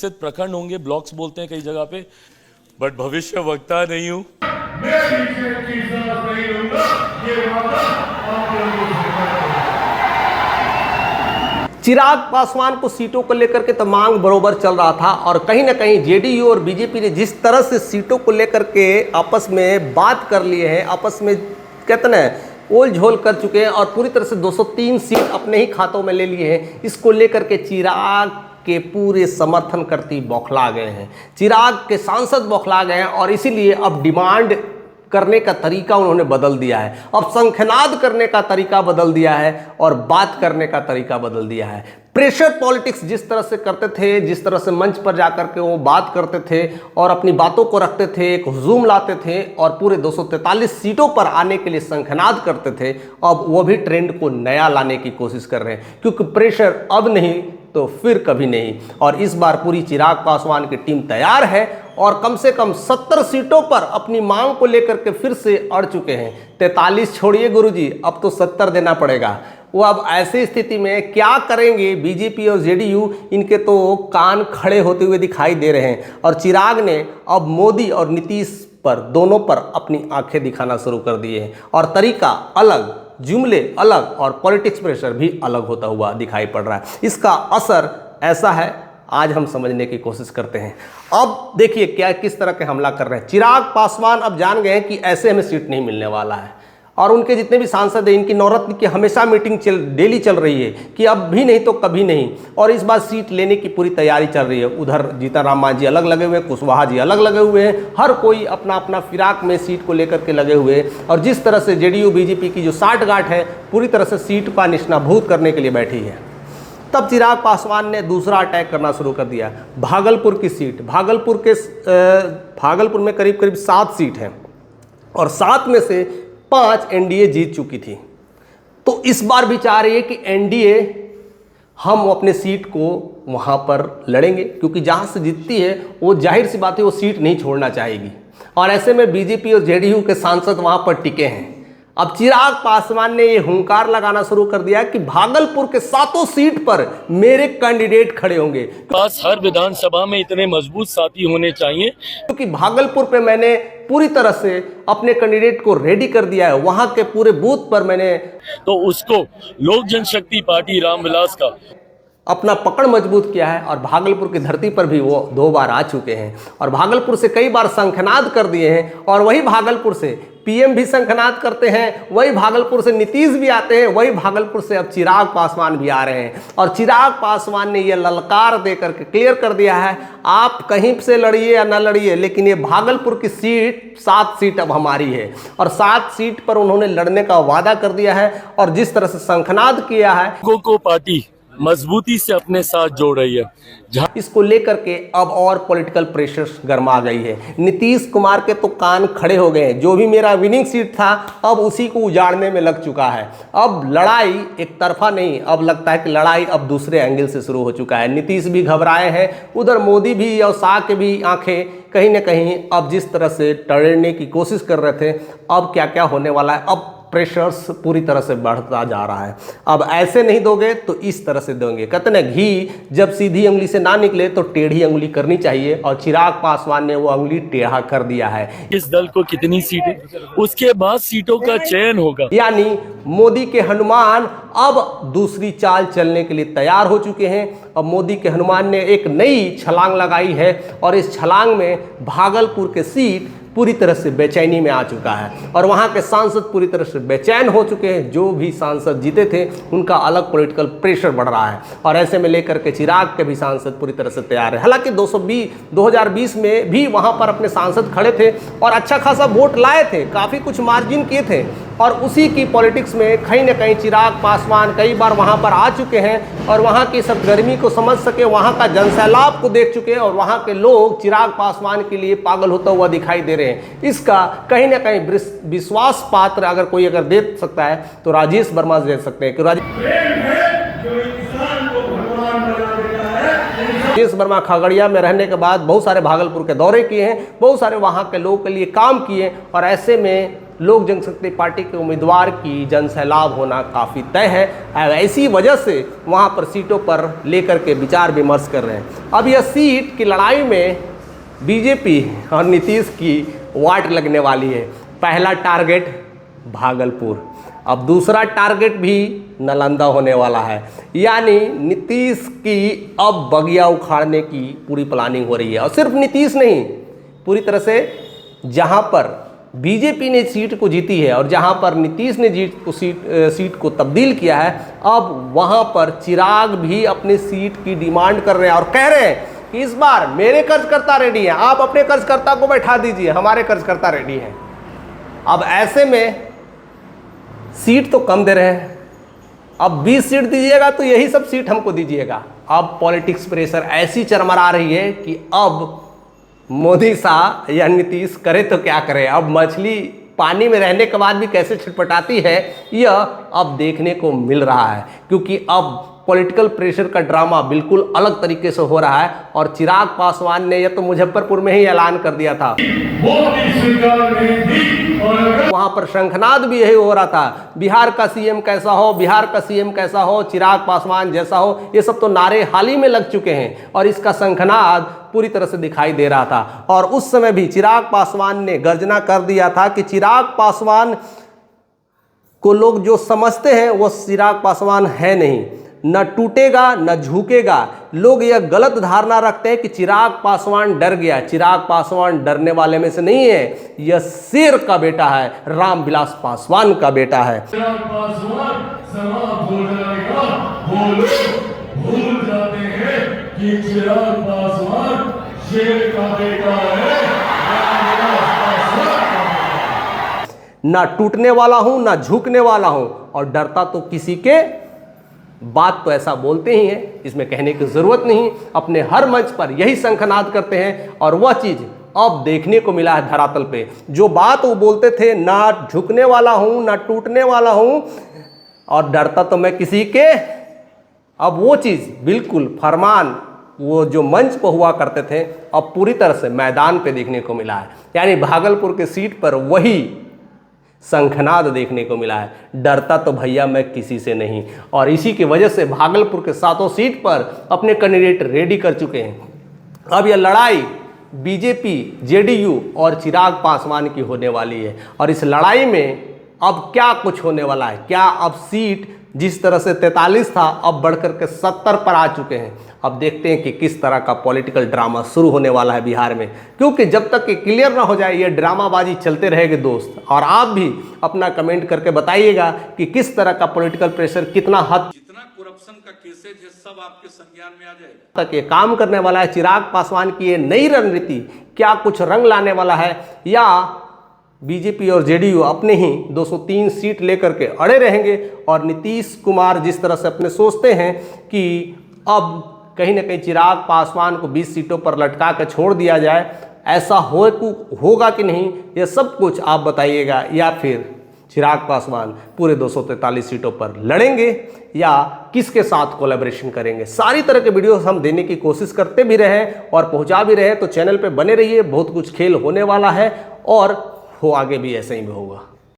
विकसित प्रखंड होंगे, ब्लॉक्स बोलते हैं कई जगह पे, बट भविष्य वक्ता नहीं हूं। चिराग पासवान को सीटों को लेकर के तो मांग बरोबर चल रहा था और कहीं ना कहीं जेडीयू और बीजेपी ने जिस तरह से सीटों को लेकर के आपस में बात कर लिए हैं, आपस में कहते ना ओल झोल कर चुके हैं और पूरी तरह से 203 सीट अपने ही खातों में ले लिए हैं, इसको लेकर के चिराग के पूरे समर्थन करती बौखला गए हैं, चिराग के सांसद बौखला गए हैं और इसीलिए अब डिमांड करने का तरीका उन्होंने बदल दिया है, अब शंखनाद करने का तरीका बदल दिया है और बात करने का तरीका बदल दिया है। प्रेशर पॉलिटिक्स जिस तरह से करते थे, जिस तरह से मंच पर जाकर के वो बात करते थे और अपनी बातों को रखते थे, एक हुजूम लाते थे और पूरे 243 सीटों पर आने के लिए शंखनाद करते थे, अब वो भी ट्रेंड को नया लाने की कोशिश कर रहे हैं, क्योंकि प्रेशर अब नहीं तो फिर कभी नहीं। और इस बार पूरी चिराग पासवान की टीम तैयार है और कम से कम 70 सीटों पर अपनी मांग को लेकर के फिर से अड़ चुके हैं। 43 छोड़िए गुरुजी, अब तो 70 देना पड़ेगा। वो अब ऐसी स्थिति में क्या करेंगे बीजेपी और जेडीयू, इनके तो कान खड़े होते हुए दिखाई दे रहे हैं और चिराग ने अब मोदी और नीतीश पर, दोनों पर अपनी आंखें दिखाना शुरू कर दिए हैं और तरीका अलग, जुमले अलग और पॉलिटिक्स प्रेशर भी अलग होता हुआ दिखाई पड़ रहा है। इसका असर ऐसा है, आज हम समझने की कोशिश करते हैं। अब देखिए क्या किस तरह के हमला कर रहे हैं। चिराग पासवान अब जान गए हैं कि ऐसे हमें सीट नहीं मिलने वाला है और उनके जितने भी सांसद हैं, इनकी नवरत्न की हमेशा मीटिंग डेली चल रही है कि अब भी नहीं तो कभी नहीं, और इस बार सीट लेने की पूरी तैयारी चल रही है। उधर जीतन मांझी अलग लगे हुए हैं, कुशवाहा जी अलग लगे हुए हैं, हर कोई अपना अपना फिराक में सीट को लेकर के लगे हुए हैं और जिस तरह से जेडीयू बीजेपी की जो साठगांठ है पूरी तरह से सीट का निशानाभूत करने के लिए बैठी है। तब चिराग पासवान ने दूसरा अटैक करना शुरू कर दिया। भागलपुर की सीट, भागलपुर में करीब करीब 7 सीट हैं और 7 में से 5 एनडीए जीत चुकी थी। तो इस बार भी चाह रही है कि एनडीए हम अपने सीट को वहां पर लड़ेंगे, क्योंकि जहां से जीतती है वो जाहिर सी बात है वो सीट नहीं छोड़ना चाहेगी और ऐसे में बीजेपी और जेडीयू के सांसद वहां पर टिके हैं। अब चिराग पासवान ने ये हुंकार लगाना शुरू कर दिया कि भागलपुर के 7 सीट पर मेरे कैंडिडेट खड़े होंगे। पास हर विधानसभा में इतने मजबूत साथी होने चाहिए, क्योंकि भागलपुर पे मैंने पूरी तरह से अपने कैंडिडेट को रेडी कर दिया है, वहां के पूरे बूथ पर मैंने तो उसको लोक जनशक्ति पार्टी रामविलास का अपना पकड़ मजबूत किया है और भागलपुर की धरती पर भी वो 2 बार आ चुके हैं और भागलपुर से कई बार शंखनाद कर दिए हैं और वही भागलपुर से पीएम भी शंखनाद करते हैं, वही भागलपुर से नीतीश भी आते हैं, वही भागलपुर से अब चिराग पासवान भी आ रहे हैं और चिराग पासवान ने यह ललकार दे करके क्लियर कर दिया है, आप कहीं से लड़िए या ना लड़िए, लेकिन ये भागलपुर की सीट 7 सीट अब हमारी है और 7 सीट पर उन्होंने लड़ने का वादा कर दिया है और जिस तरह से शंखनाद किया है, को पार्टी मजबूती से अपने साथ जोड़ रही है। इसको लेकर के अब और पॉलिटिकल प्रेशर गर्मा गई है। नीतीश कुमार के तो कान खड़े हो गए हैं, जो भी मेरा विनिंग सीट था अब उसी को उजाड़ने में लग चुका है। अब लड़ाई एक तरफा नहीं, अब लगता है कि लड़ाई अब दूसरे एंगल से शुरू हो चुका है। नीतीश भी घबराए हैं, उधर मोदी भी और शाह के भी आंखें कहीं ना कहीं अब जिस तरह से टड़ने की कोशिश कर रहे थे, अब क्या क्या होने वाला है, अब प्रेशर्स पूरी तरह से बढ़ता जा रहा है। अब ऐसे नहीं दोगे तो इस तरह से दोगे। कहते ना घी जब सीधी उंगली से ना निकले तो टेढ़ी उंगली करनी चाहिए और चिराग पासवान ने वो उंगली टेढ़ा कर दिया है। इस दल को कितनी सीटें, उसके बाद सीटों का चयन होगा। यानी मोदी के हनुमान अब दूसरी चाल चलने के लिए तैयार हो चुके हैं। अब मोदी के हनुमान ने एक नई छलांग लगाई है और इस छलांग में भागलपुर के सीट पूरी तरह से बेचैनी में आ चुका है और वहाँ के सांसद पूरी तरह से बेचैन हो चुके हैं। जो भी सांसद जीते थे उनका अलग पॉलिटिकल प्रेशर बढ़ रहा है और ऐसे में लेकर के चिराग के भी सांसद पूरी तरह से तैयार है। हालांकि 2020 में भी वहाँ पर अपने सांसद खड़े थे और अच्छा खासा वोट लाए थे, काफ़ी कुछ मार्जिन किए थे और उसी की पॉलिटिक्स में कहीं ना कहीं चिराग पासवान कई बार वहाँ पर आ चुके हैं और वहाँ की सब गर्मी को समझ सके, वहाँ का जनसैलाब को देख चुके हैं और वहाँ के लोग चिराग पासवान के लिए पागल होता हुआ दिखाई दे रहे हैं। इसका कहीं ना कहीं विश्वास पात्र अगर कोई अगर दे सकता है तो राजेश वर्मा दे सकते हैं कि राजेश वर्मा खगड़िया में रहने के बाद बहुत सारे भागलपुर के दौरे किए हैं, बहुत सारे वहाँ के लोगों के लिए काम किए और ऐसे में लोक जनशक्ति पार्टी के उम्मीदवार की जनसैलाब होना काफ़ी तय है। ऐसी वजह से वहाँ पर सीटों पर लेकर के विचार विमर्श कर रहे हैं। अब यह सीट की लड़ाई में बीजेपी और नीतीश की वाट लगने वाली है। पहला टारगेट भागलपुर, अब दूसरा टारगेट भी नालंदा होने वाला है। यानी नीतीश की अब बगिया उखाड़ने की पूरी प्लानिंग हो रही है। और सिर्फ नीतीश नहीं, पूरी तरह से जहां पर बीजेपी ने सीट को जीती है और जहां पर नीतीश ने सीट को तब्दील किया है, अब वहां पर चिराग भी अपनी सीट की डिमांड कर रहे हैं और कह रहे हैं कि इस बार मेरे कर्जकर्ता रेडी हैं, आप अपने कर्जकर्ता को बैठा दीजिए, हमारे कर्जकर्ता रेडी हैं। अब ऐसे में सीट तो कम दे रहे हैं, अब 20 सीट दीजिएगा तो यही सब सीट हमको दीजिएगा। अब पॉलिटिक्स प्रेशर ऐसी चरमरा रही है कि अब मोदी शाह या नीतीश करे तो क्या करे। अब मछली पानी में रहने के बाद भी कैसे छटपटाती है, यह अब देखने को मिल रहा है, क्योंकि अब पॉलिटिकल प्रेशर का ड्रामा बिल्कुल अलग तरीके से हो रहा है। और चिराग पासवान ने यह तो मुजफ्फरपुर में ही ऐलान कर दिया था, वहां पर शंखनाद भी यही हो रहा था, बिहार का सीएम कैसा हो, बिहार का सीएम कैसा हो, चिराग पासवान जैसा हो। ये सब तो नारे हाल ही में लग चुके हैं और इसका शंखनाद पूरी तरह से दिखाई दे रहा था। और उस समय भी चिराग पासवान ने गर्जना कर दिया था कि चिराग पासवान को लोग जो समझते हैं वो चिराग पासवान है नहीं, न टूटेगा न झुकेगा। लोग यह गलत धारणा रखते हैं कि चिराग पासवान डर गया। चिराग पासवान डरने वाले में से नहीं है, यह शेर का बेटा है, रामविलास पासवान का बेटा है। चिराग पासवान समाप्त हो जाएगा, वो लोग भूल जाते हैं कि चिराग पासवान शेर का बेटा है, रामविलास पासवान का बेटा है। ना टूटने वाला हूं ना झुकने वाला हूं, और डरता तो किसी के, बात तो ऐसा बोलते ही हैं, इसमें कहने की जरूरत नहीं। अपने हर मंच पर यही शंखनाद करते हैं और वह चीज अब देखने को मिला है धरातल पे। जो बात वो बोलते थे, ना झुकने वाला हूं ना टूटने वाला हूं और डरता तो मैं किसी के, अब वो चीज बिल्कुल फरमान वो जो मंच पर हुआ करते थे अब पूरी तरह से मैदान पे देखने को मिला है। यानी भागलपुर के सीट पर वही शंखनाद देखने को मिला है, डरता तो भैया मैं किसी से नहीं। और इसी की वजह से भागलपुर के 7 सीट पर अपने कैंडिडेट रेडी कर चुके हैं। अब यह लड़ाई बीजेपी, जेडीयू और चिराग पासवान की होने वाली है। और इस लड़ाई में अब क्या कुछ होने वाला है, क्या अब सीट जिस तरह से 43 था अब बढ़कर के 70 पर आ चुके हैं। अब देखते हैं कि किस तरह का पॉलिटिकल ड्रामा शुरू होने वाला है बिहार में, क्योंकि जब तक कि क्लियर ना हो जाए ये ड्रामाबाजी चलते रहेगी दोस्त। और आप भी अपना कमेंट करके बताइएगा कि किस तरह का पॉलिटिकल प्रेशर, कितना हद, जितना करप्शन का केसेज है सब आपके संज्ञान में आ जाएगा। तक ये काम करने वाला है। चिराग पासवान की ये नई रणनीति क्या कुछ रंग लाने वाला है, या बीजेपी और जेडीयू अपने ही 203 सीट लेकर के अड़े रहेंगे और नीतीश कुमार जिस तरह से अपने सोचते हैं कि अब कहीं ना कहीं चिराग पासवान को 20 सीटों पर लटका कर छोड़ दिया जाए, ऐसा होगा कि नहीं, यह सब कुछ आप बताइएगा। या फिर चिराग पासवान पूरे 243 सीटों पर लड़ेंगे या किसके साथ कोलैबोरेशन करेंगे। सारी तरह के वीडियो हम देने की कोशिश करते भी रहे और पहुंचा भी रहे, तो चैनल पे बने रहिए, बहुत कुछ खेल होने वाला है और हो आगे भी ऐसे ही होगा।